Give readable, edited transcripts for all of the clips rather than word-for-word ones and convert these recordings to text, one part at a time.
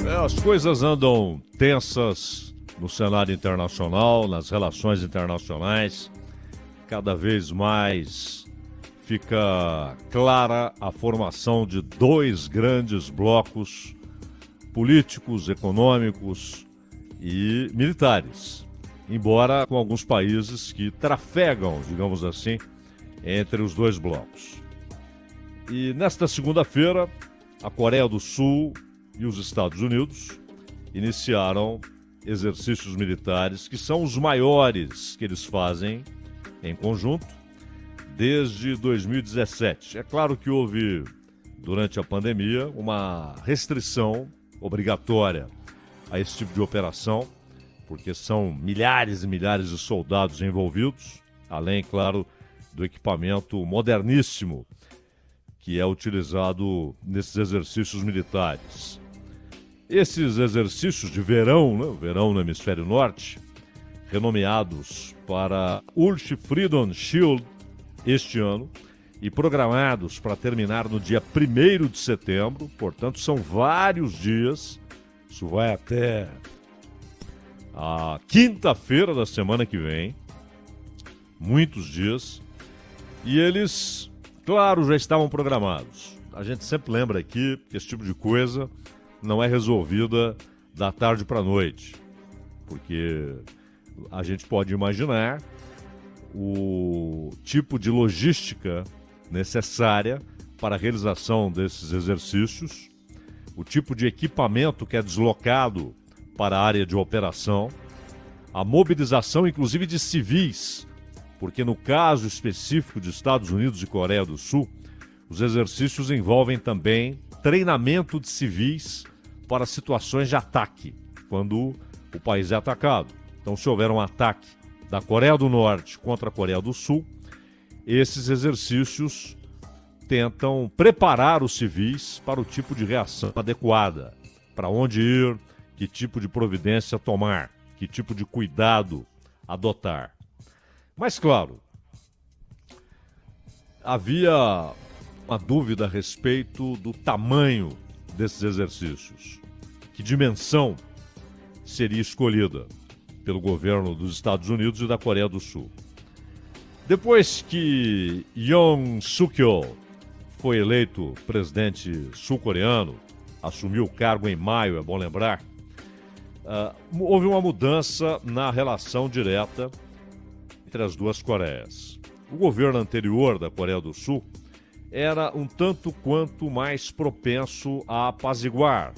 As coisas andam tensas no cenário internacional, nas relações internacionais. Cada vez mais fica clara a formação de dois grandes blocos políticos, econômicos e militares, embora com alguns países que trafegam, digamos assim, entre os dois blocos. E nesta segunda-feira, a Coreia do Sul e os Estados Unidos iniciaram exercícios militares que são os maiores que eles fazem em conjunto desde 2017. É claro que houve, durante a pandemia, uma restrição obrigatória a esse tipo de operação, porque são milhares e milhares de soldados envolvidos, além, claro, do equipamento moderníssimo que é utilizado nesses exercícios militares. Esses exercícios de verão, né, verão no hemisfério norte, renomeados para Ulchi Freedom Shield este ano e programados para terminar no dia 1º de setembro, portanto são vários dias, isso vai até a quinta-feira da semana que vem, muitos dias, e eles, claro, já estavam programados. A gente sempre lembra aqui que esse tipo de coisa não é resolvida da tarde para a noite, porque a gente pode imaginar o tipo de logística necessária para a realização desses exercícios, o tipo de equipamento que é deslocado para a área de operação, a mobilização inclusive de civis, porque no caso específico de Estados Unidos e Coreia do Sul, os exercícios envolvem também treinamento de civis para situações de ataque, quando o país é atacado. Então, se houver um ataque da Coreia do Norte contra a Coreia do Sul, esses exercícios tentam preparar os civis para o tipo de reação adequada, para onde ir, que tipo de providência tomar, que tipo de cuidado adotar. Mas, claro, havia uma dúvida a respeito do tamanho desses exercícios. Que dimensão seria escolhida pelo governo dos Estados Unidos e da Coreia do Sul? Depois que Yoon Suk-yeol foi eleito presidente sul-coreano, assumiu o cargo em maio, é bom lembrar, houve uma mudança na relação direta entre as duas Coreias. O governo anterior da Coreia do Sul era um tanto quanto mais propenso a apaziguar,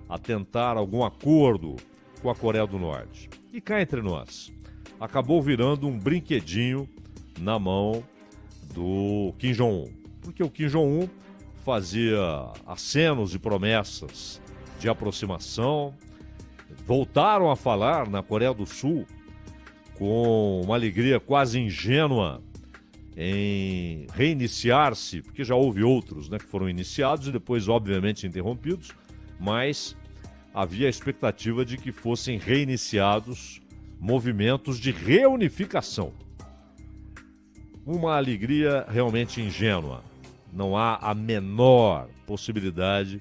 a tentar algum acordo com a Coreia do Norte. E cá entre nós, acabou virando um brinquedinho na mão do Kim Jong-un. Porque o Kim Jong-un fazia acenos e promessas de aproximação, voltaram a falar na Coreia do Sul com uma alegria quase ingênua em reiniciar-se, porque já houve outros, né, que foram iniciados e depois, obviamente, interrompidos, mas havia a expectativa de que fossem reiniciados movimentos de reunificação. Uma alegria realmente ingênua. Não há a menor possibilidade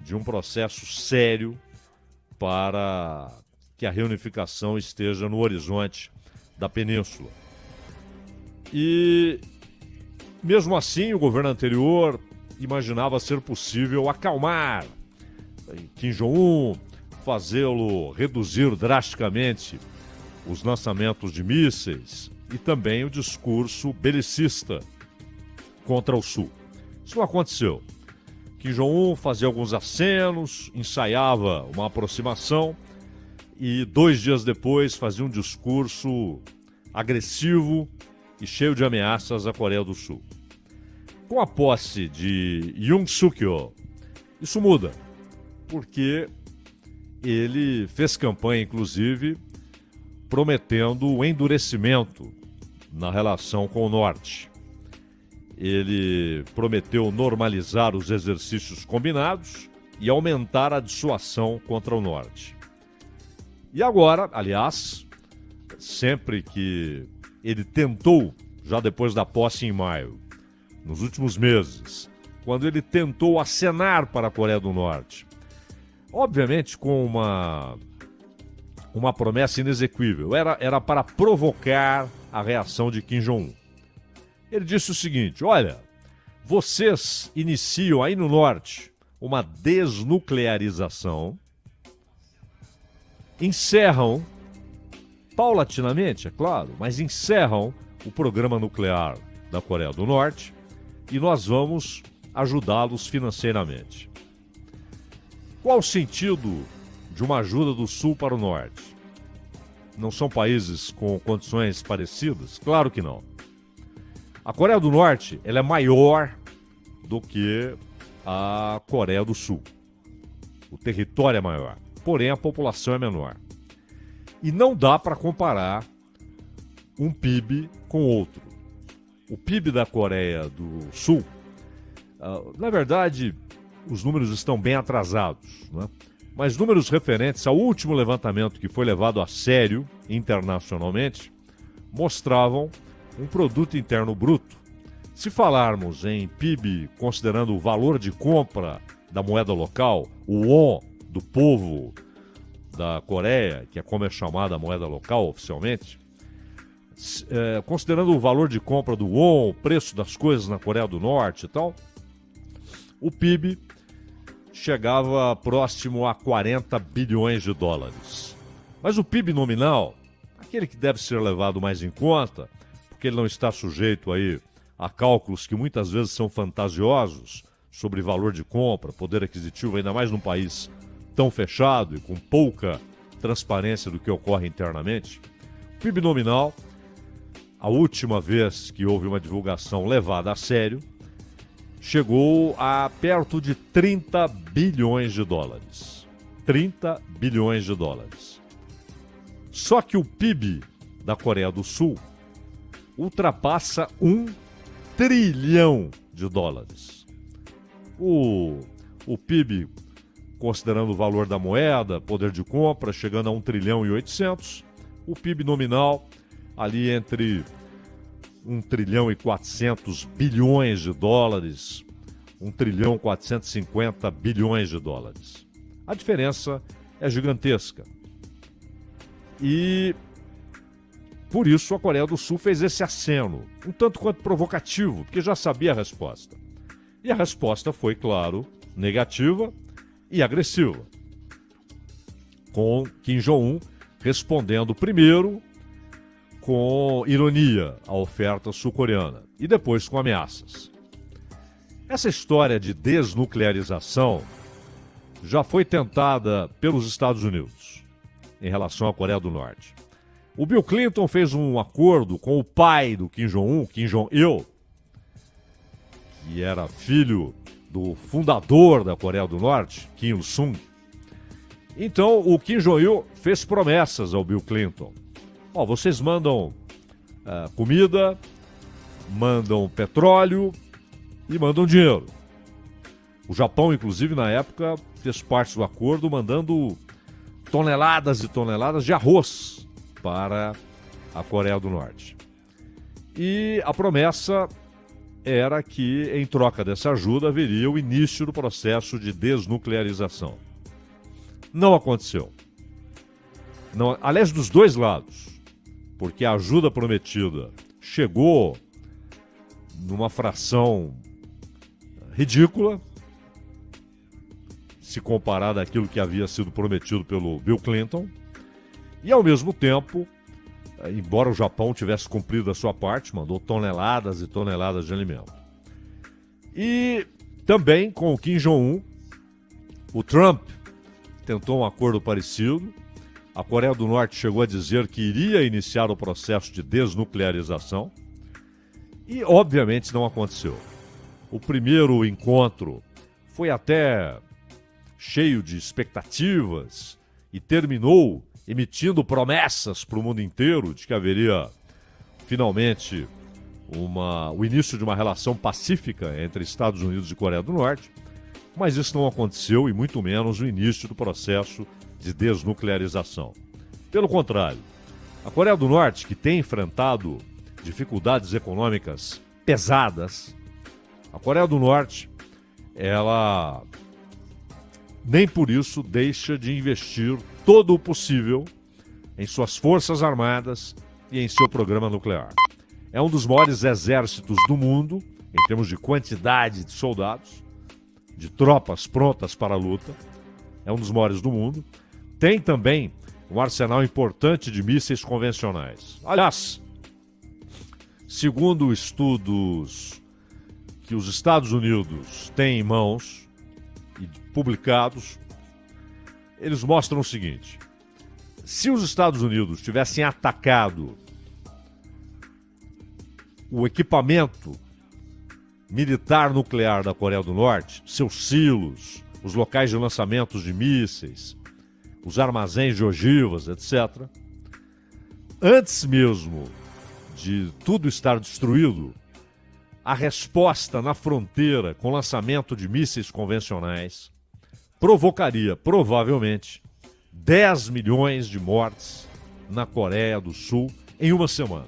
de um processo sério para que a reunificação esteja no horizonte da península. E, mesmo assim, o governo anterior imaginava ser possível acalmar Kim Jong-un, fazê-lo reduzir drasticamente os lançamentos de mísseis e também o discurso belicista contra o Sul. Isso não aconteceu. Kim Jong-un fazia alguns acenos, ensaiava uma aproximação e 2 dias depois fazia um discurso agressivo e cheio de ameaças à Coreia do Sul. Com a posse de Yoon Suk-yeol, isso muda, porque ele fez campanha, inclusive, prometendo o endurecimento na relação com o Norte. Ele prometeu normalizar os exercícios combinados e aumentar a dissuasão contra o Norte. E agora, aliás, sempre que ele tentou, já depois da posse em maio, nos últimos meses, quando ele tentou acenar para a Coreia do Norte, obviamente com uma promessa inexequível. Era para provocar a reação de Kim Jong-un. Ele disse o seguinte: olha, vocês iniciam aí no norte uma desnuclearização, encerram, paulatinamente, é claro, mas encerram o programa nuclear da Coreia do Norte e nós vamos ajudá-los financeiramente. Qual o sentido de uma ajuda do Sul para o Norte? Não são países com condições parecidas? Claro que não. A Coreia do Norte, ela é maior do que a Coreia do Sul. O território é maior, porém a população é menor. E não dá para comparar um PIB com outro. O PIB da Coreia do Sul, na verdade, os números estão bem atrasados, né? Mas números referentes ao último levantamento que foi levado a sério internacionalmente mostravam um produto interno bruto. Se falarmos em PIB considerando o valor de compra da moeda local, o won do povo da Coreia, que é como é chamada a moeda local oficialmente, considerando o valor de compra do won, o preço das coisas na Coreia do Norte e tal, o PIB chegava próximo a 40 bilhões de dólares. Mas o PIB nominal, aquele que deve ser levado mais em conta, porque ele não está sujeito aí a cálculos que muitas vezes são fantasiosos sobre valor de compra, poder aquisitivo, ainda mais num país tão fechado e com pouca transparência do que ocorre internamente. O PIB nominal, a última vez que houve uma divulgação levada a sério, chegou a perto de 30 bilhões de dólares. 30 bilhões de dólares. Só que o PIB da Coreia do Sul ultrapassa 1 trilhão de dólares. O PIB, considerando o valor da moeda, poder de compra, chegando a 1 trilhão e 800. O PIB nominal, ali entre 1 trilhão e 400 bilhões de dólares, 1 trilhão e 450 bilhões de dólares. A diferença é gigantesca. E por isso a Coreia do Sul fez esse aceno, um tanto quanto provocativo, porque já sabia a resposta. E a resposta foi, claro, negativa e agressiva, com Kim Jong-un respondendo primeiro com ironia à oferta sul-coreana e depois com ameaças. Essa história de desnuclearização já foi tentada pelos Estados Unidos em relação à Coreia do Norte. O Bill Clinton fez um acordo com o pai do Kim Jong-un, Kim Jong-il, que era filho do fundador da Coreia do Norte, Kim Il-sung. Então, o Kim Jong-il fez promessas ao Bill Clinton. Vocês mandam comida, mandam petróleo e mandam dinheiro. O Japão, inclusive, na época, fez parte do acordo mandando toneladas e toneladas de arroz para a Coreia do Norte. E a promessa era que, em troca dessa ajuda, haveria o início do processo de desnuclearização. Não aconteceu. Não, aliás, dos dois lados, porque a ajuda prometida chegou numa fração ridícula, se comparada àquilo que havia sido prometido pelo Bill Clinton, e ao mesmo tempo, embora o Japão tivesse cumprido a sua parte, mandou toneladas e toneladas de alimento. E também com o Kim Jong-un, o Trump tentou um acordo parecido. A Coreia do Norte chegou a dizer que iria iniciar o processo de desnuclearização e, obviamente, não aconteceu. O primeiro encontro foi até cheio de expectativas e terminou emitindo promessas para o mundo inteiro de que haveria, finalmente, o início de uma relação pacífica entre Estados Unidos e Coreia do Norte, mas isso não aconteceu e muito menos o início do processo de desnuclearização. Pelo contrário, a Coreia do Norte, que tem enfrentado dificuldades econômicas pesadas, a Coreia do Norte, ela nem por isso deixa de investir todo o possível em suas forças armadas e em seu programa nuclear. É um dos maiores exércitos do mundo, em termos de quantidade de soldados, de tropas prontas para a luta. É um dos maiores do mundo. Tem também um arsenal importante de mísseis convencionais. Aliás, segundo estudos que os Estados Unidos têm em mãos e publicados, eles mostram o seguinte: se os Estados Unidos tivessem atacado o equipamento militar nuclear da Coreia do Norte, seus silos, os locais de lançamentos de mísseis, os armazéns de ogivas, etc., antes mesmo de tudo estar destruído, a resposta na fronteira com lançamento de mísseis convencionais provocaria, provavelmente, 10 milhões de mortes na Coreia do Sul em uma semana.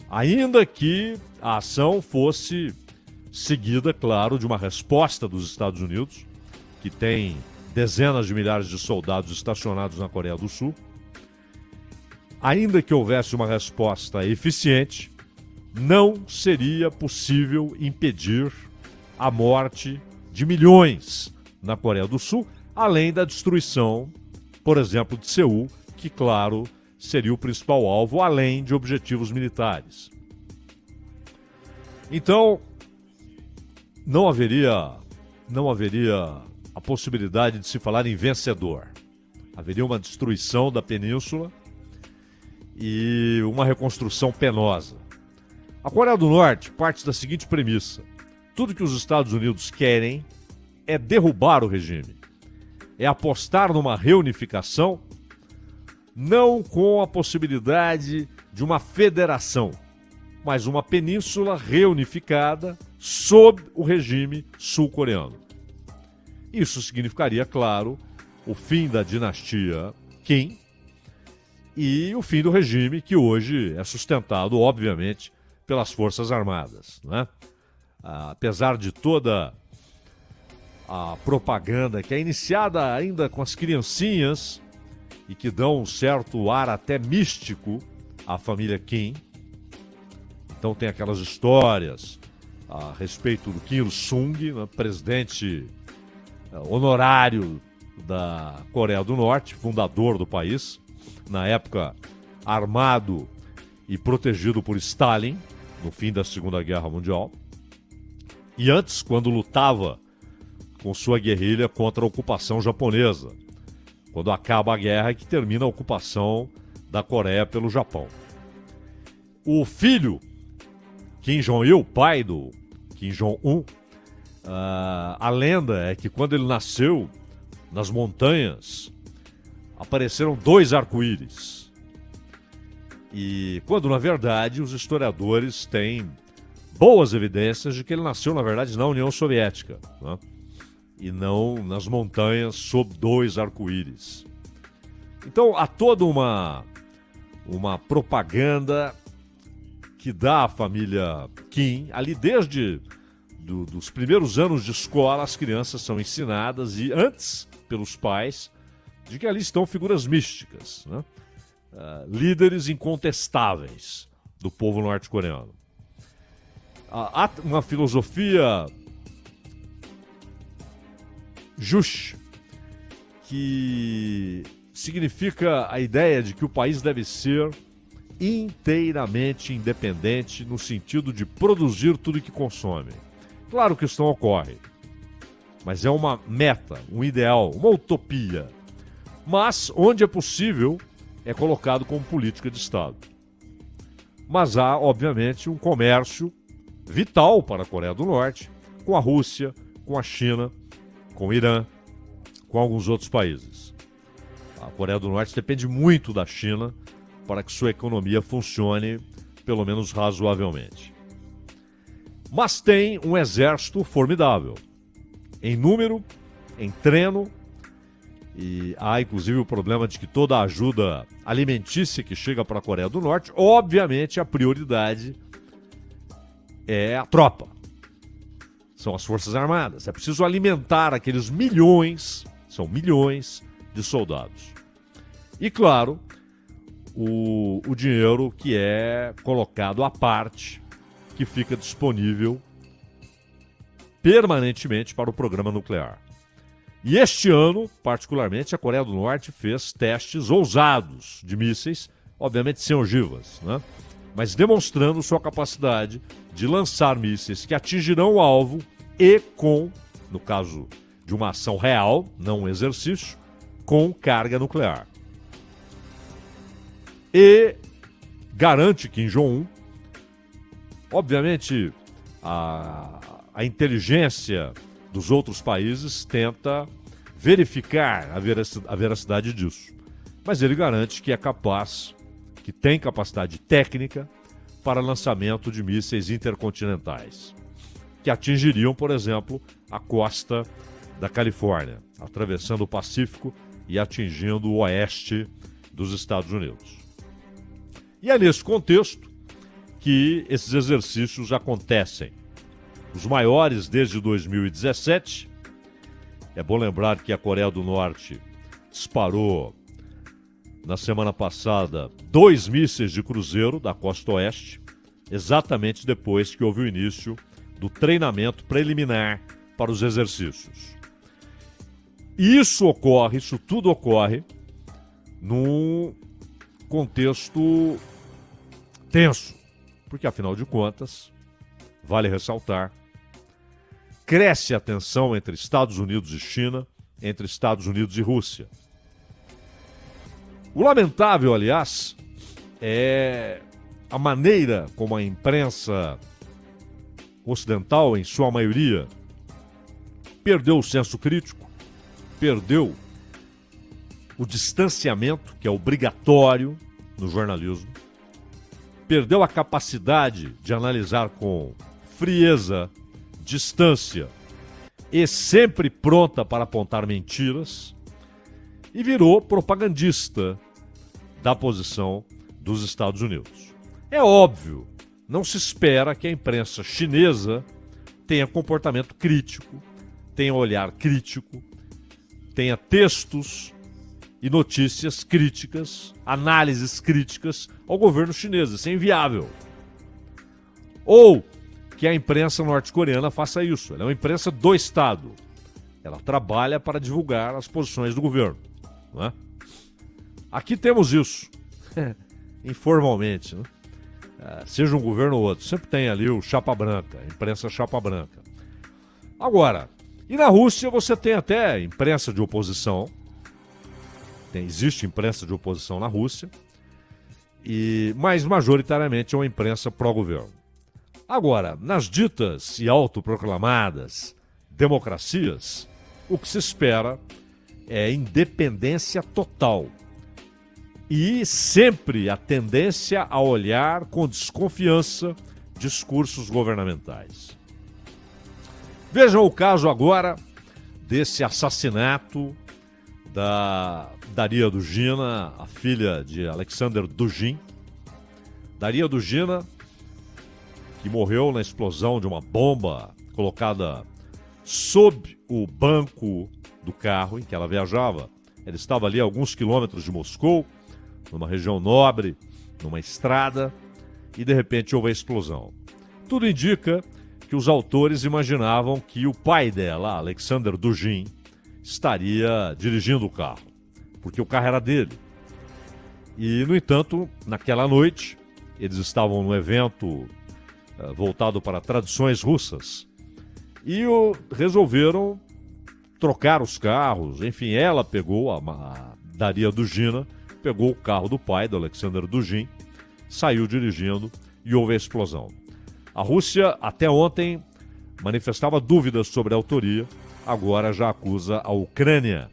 Ainda que a ação fosse seguida, claro, de uma resposta dos Estados Unidos, que tem dezenas de milhares de soldados estacionados na Coreia do Sul. Ainda que houvesse uma resposta eficiente, não seria possível impedir a morte de milhões na Coreia do Sul, além da destruição, por exemplo, de Seul, que, claro, seria o principal alvo, além de objetivos militares. Então, não haveria a possibilidade de se falar em vencedor. Haveria uma destruição da península e uma reconstrução penosa. A Coreia do Norte parte da seguinte premissa: tudo que os Estados Unidos querem é derrubar o regime, é apostar numa reunificação, não com a possibilidade de uma federação, mas uma península reunificada sob o regime sul-coreano. Isso significaria, claro, o fim da dinastia Kim e o fim do regime que hoje é sustentado, obviamente, pelas Forças Armadas, né? Apesar de toda a propaganda que é iniciada ainda com as criancinhas e que dão um certo ar até místico à família Kim. Então tem aquelas histórias a respeito do Kim Il-sung, né, presidente honorário da Coreia do Norte, fundador do país, na época armado e protegido por Stalin, no fim da Segunda Guerra Mundial. E antes, quando lutava com sua guerrilha contra a ocupação japonesa, quando acaba a guerra e que termina a ocupação da Coreia pelo Japão. O filho, Kim Jong-il, pai do Kim Jong-un, a lenda é que quando ele nasceu, nas montanhas, apareceram 2 arco-íris. E quando, na verdade, os historiadores têm boas evidências de que ele nasceu, na verdade, na União Soviética, né? E não nas montanhas sob 2 arco-íris. Então há toda uma propaganda que dá à família Kim, ali desde dos primeiros anos de escola, as crianças são ensinadas, e antes pelos pais, de que ali estão figuras místicas, né? Líderes incontestáveis do povo norte-coreano. Há uma filosofia Juche, que significa a ideia de que o país deve ser inteiramente independente no sentido de produzir tudo que consome. Claro que isso não ocorre, mas é uma meta, um ideal, uma utopia. Mas, onde é possível, é colocado como política de Estado. Mas há, obviamente, um comércio vital para a Coreia do Norte com a Rússia, com a China, com o Irã, com alguns outros países. A Coreia do Norte depende muito da China para que sua economia funcione, pelo menos razoavelmente. Mas tem um exército formidável, em número, em treino, e há inclusive o problema de que toda a ajuda alimentícia que chega para a Coreia do Norte, obviamente a prioridade é a tropa. são as Forças Armadas. É preciso alimentar aqueles milhões, são milhões de soldados. E, claro, o dinheiro que é colocado à parte, que fica disponível permanentemente para o programa nuclear. E este ano, particularmente, a Coreia do Norte fez testes ousados de mísseis, obviamente sem ogivas, né? Mas demonstrando sua capacidade de lançar mísseis que atingirão o alvo e com, no caso de uma ação real, não um exercício, com carga nuclear. E garante Kim Jong-un, obviamente, a inteligência dos outros países tenta verificar a veracidade disso. Mas ele garante que é capaz, que tem capacidade técnica para lançamento de mísseis intercontinentais, que atingiriam, por exemplo, a costa da Califórnia, atravessando o Pacífico e atingindo o oeste dos Estados Unidos. E é nesse contexto que esses exercícios acontecem. Os maiores desde 2017. É bom lembrar que a Coreia do Norte disparou na semana passada 2 mísseis de cruzeiro da costa oeste, exatamente depois que houve o início do treinamento preliminar para os exercícios. E isso tudo ocorre num contexto tenso, porque afinal de contas, vale ressaltar, cresce a tensão entre Estados Unidos e China, entre Estados Unidos e Rússia. O lamentável, aliás, é a maneira como a imprensa ocidental, em sua maioria, perdeu o senso crítico, perdeu o distanciamento, que é obrigatório no jornalismo, perdeu a capacidade de analisar com frieza, distância e sempre pronta para apontar mentiras, e virou propagandista da posição dos Estados Unidos. É óbvio, não se espera que a imprensa chinesa tenha comportamento crítico, tenha olhar crítico, tenha textos e notícias críticas, análises críticas ao governo chinês. Isso é inviável. Ou que a imprensa norte-coreana faça isso. Ela é uma imprensa do Estado. Ela trabalha para divulgar as posições do governo. Não é? Aqui temos isso, informalmente, né? Seja um governo ou outro, sempre tem ali o chapa branca, a imprensa chapa branca. Agora, e na Rússia você tem até imprensa de oposição, existe imprensa de oposição na Rússia, mas majoritariamente é uma imprensa pró-governo. Agora, nas ditas e autoproclamadas democracias, o que se espera é independência total. E sempre a tendência a olhar com desconfiança discursos governamentais. Vejam o caso agora desse assassinato da Daria Dugina, a filha de Alexander Dugin. Daria Dugina, que morreu na explosão de uma bomba colocada sob o banco do carro em que ela viajava. Ela estava ali a alguns quilômetros de Moscou, numa região nobre, numa estrada, e de repente houve a explosão. Tudo indica que os autores imaginavam que o pai dela, Alexander Dugin, estaria dirigindo o carro, porque o carro era dele. E, no entanto, naquela noite, eles estavam num evento voltado para tradições russas e resolveram trocar os carros. Enfim, ela pegou, a Daria Dugina, pegou o carro do pai, do Alexander Dugin, saiu dirigindo e houve a explosão. A Rússia, até ontem, manifestava dúvidas sobre a autoria, agora já acusa a Ucrânia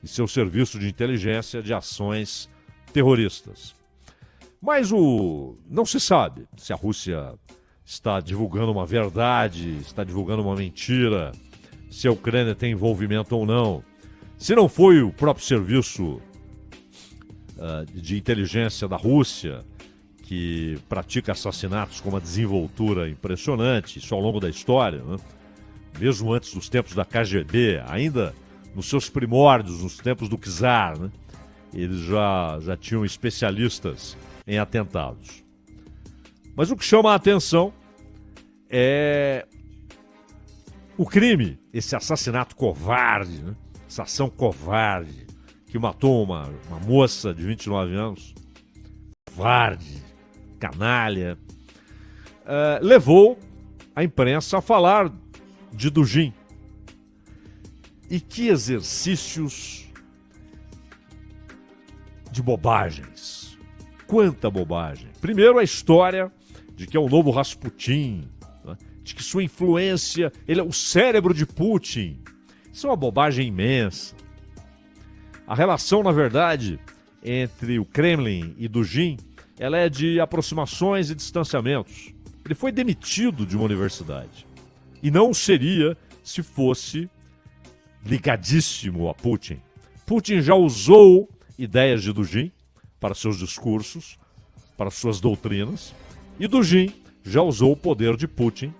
e seu serviço de inteligência de ações terroristas. Mas não se sabe se a Rússia está divulgando uma verdade, está divulgando uma mentira, se a Ucrânia tem envolvimento ou não. Se não foi o próprio serviço de inteligência da Rússia, que pratica assassinatos com uma desenvoltura impressionante, isso ao longo da história, né? mesmo antes dos tempos da KGB, ainda nos seus primórdios, nos tempos do czar, né? Eles já tinham especialistas em atentados. Mas o que chama a atenção é o crime, esse assassinato covarde, né? Essa ação covarde que matou uma moça de 29 anos, covarde, canalha, levou a imprensa a falar de Dugin. E que exercícios de bobagens. Quanta bobagem. Primeiro, a história de que é o novo Rasputin, né? De que sua influência, ele é o cérebro de Putin. Isso é uma bobagem imensa. A relação, na verdade, entre o Kremlin e Dugin, ela é de aproximações e distanciamentos. Ele foi demitido de uma universidade. E não seria se fosse ligadíssimo a Putin. Putin já usou ideias de Dugin para seus discursos, para suas doutrinas, e Dugin já usou o poder de Putin,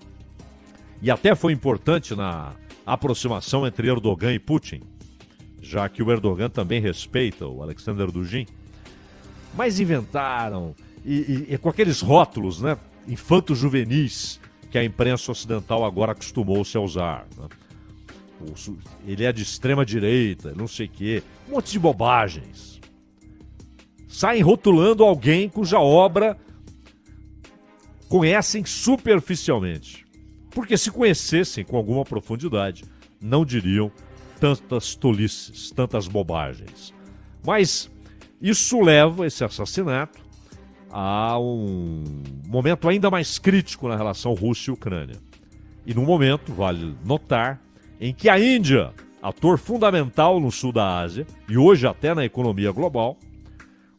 e até foi importante na aproximação entre Erdogan e Putin, já que o Erdogan também respeita o Alexander Dugin. Mas inventaram, e com aqueles rótulos, né, infanto-juvenis, que a imprensa ocidental agora acostumou-se a usar, né? Ele é de extrema direita, não sei o quê, um monte de bobagens. Saem rotulando alguém cuja obra conhecem superficialmente. Porque se conhecessem com alguma profundidade, não diriam tantas tolices, tantas bobagens. Mas isso leva, esse assassinato, a um momento ainda mais crítico na relação Rússia e Ucrânia. E num momento, vale notar, em que a Índia, ator fundamental no sul da Ásia, e hoje até na economia global,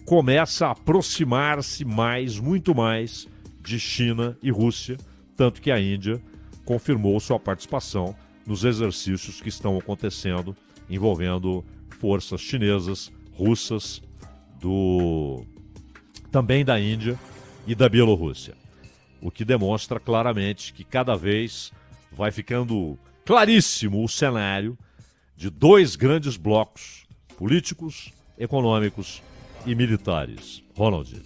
começa a aproximar-se mais, muito mais, de China e Rússia, tanto que a Índia confirmou sua participação nos exercícios que estão acontecendo envolvendo forças chinesas, russas, também da Índia e da Bielorrússia. O que demonstra claramente que cada vez vai ficando claríssimo o cenário de dois grandes blocos políticos, econômicos e militares. Ronald.